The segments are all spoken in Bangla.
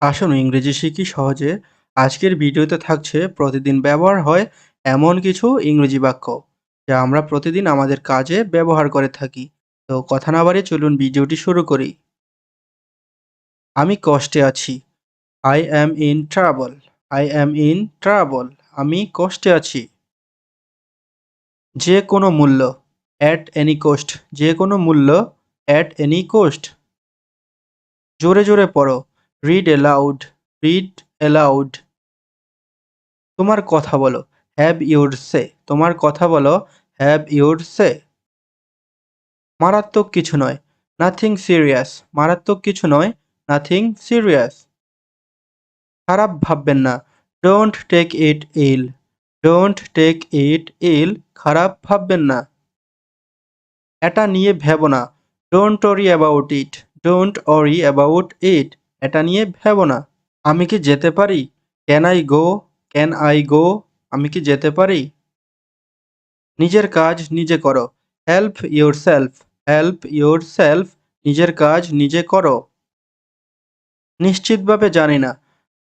আসুন ইংরেজি শিখি সহজে। আজকের ভিডিওতে থাকছে প্রতিদিন ব্যবহার হয় এমন কিছু ইংরেজি বাক্য যা আমরা প্রতিদিন আমাদের কাজে ব্যবহার করে থাকি। তো কথা না বাড়িয়ে চলুন ভিডিওটি শুরু করি। আমি কষ্টে আছি। I am in trouble. I am in trouble. আমি কষ্টে আছি। যে কোনো মূল্য। At any cost. যে কোনো মূল্য। At any cost. জোরে জোরে পড়ো। Read aloud. Read aloud. তোমার কথা বলো। Have your say. তোমার কথা বলো। Have your say. মারাত্মক কিছু নয়। Nothing serious. মারাত্মক কিছু নয়। Nothing serious. খারাপ ভাববেন না। Don't take it ill. Don't take it ill. খারাপ ভাববেন না। এটা নিয়ে ভেবো না। Don't worry about it. Don't worry about it. এটা নিয়ে ভেবো না। আমি কি যেতে পারি? Can I go? Can I go? আমি কি যেতে পারি? নিজের কাজ নিজে করো। Help yourself. Help yourself. নিজের কাজ নিজে করো। নিশ্চিতভাবে জানি না।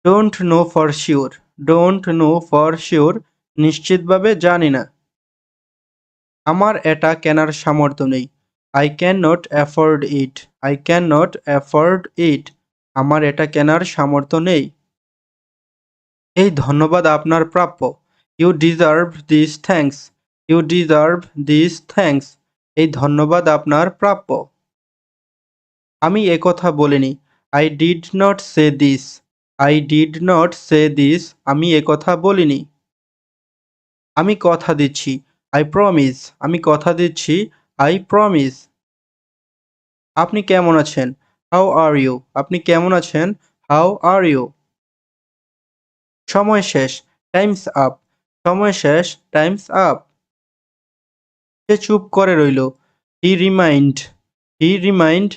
Don't know for sure. Don't know for sure. নিশ্চিতভাবে জানি না। আমার এটা কেনার সামর্থ্য নেই। I can not afford it. I can not afford it. আমার এটা কেনার সামর্থ্য নেই। এই ধন্যবাদ আপনার প্রাপ্য। You deserve this thanks. You deserve this thanks. এই ধন্যবাদ আপনার প্রাপ্য। আমি একথা বলিনি। I did not say this. I did not say this. আমি একথা বলিনি। আমি কথা দিচ্ছি। I promise. আমি কথা দিচ্ছি। I promise. আপনি কেমন আছেন? How are you? আপনি কেমন আছেন? How are you? সময় শেষ। Time's up. সময় শেষ। Time's up. সে চুপ করে রইল। হি রিমাইন্ড। হি রিমাইন্ড।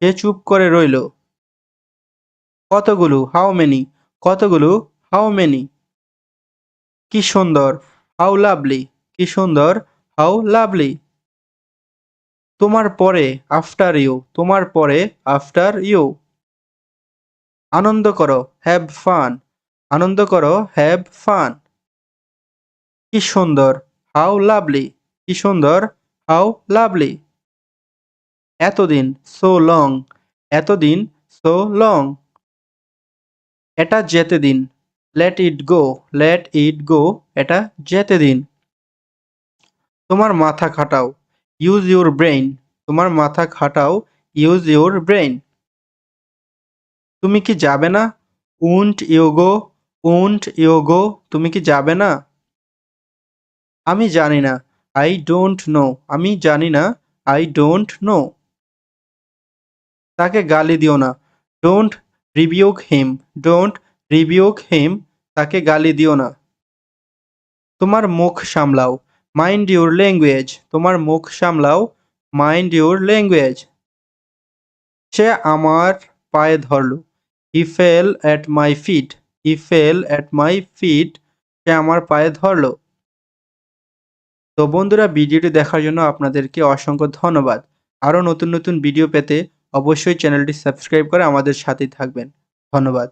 সে চুপ করে রইল। কতগুলো? How many? কতগুলো? How many? কি সুন্দর! How lovely! কি সুন্দর! How lovely! তোমার পরে। After you. তোমার পরে। After you. আনন্দ করো। Have fun. আনন্দ করো। Have fun. কি সুন্দর! How lovely! কি সুন্দর! How lovely! এতদিন। So long. এতদিন। So long. এটা যেতে দিন। Let it go. Let it go. এটা যেতে দিন। তোমার মাথা খাটাও। Use your brain. তোমার মাথা খাটাও। Use your brain. তুমি কি যাবে না? Won't you go? Won't you go? তুমি কি যাবে না? আমি জানি না। I don't know. আমি জানি না। I don't know. তাকে গালি দিও না। Don't rebuke him. Don't rebuke him. তাকে গালি দিও না। তোমার মুখ সামলাও। Mind your language. তোমার মুখ সামলাও। Mind your language. সে আমার পায়ে ধরল। He fell at my feet. He fell at my feet. সে আমার পায়ে ধরল। তো বন্ধুরা, ভিডিওটি দেখার জন্য আপনাদেরকে অসংখ্য ধন্যবাদ। আরও নতুন নতুন ভিডিও পেতে অবশ্যই চ্যানেলটি সাবস্ক্রাইব করে আমাদের সাথেই থাকবেন। ধন্যবাদ।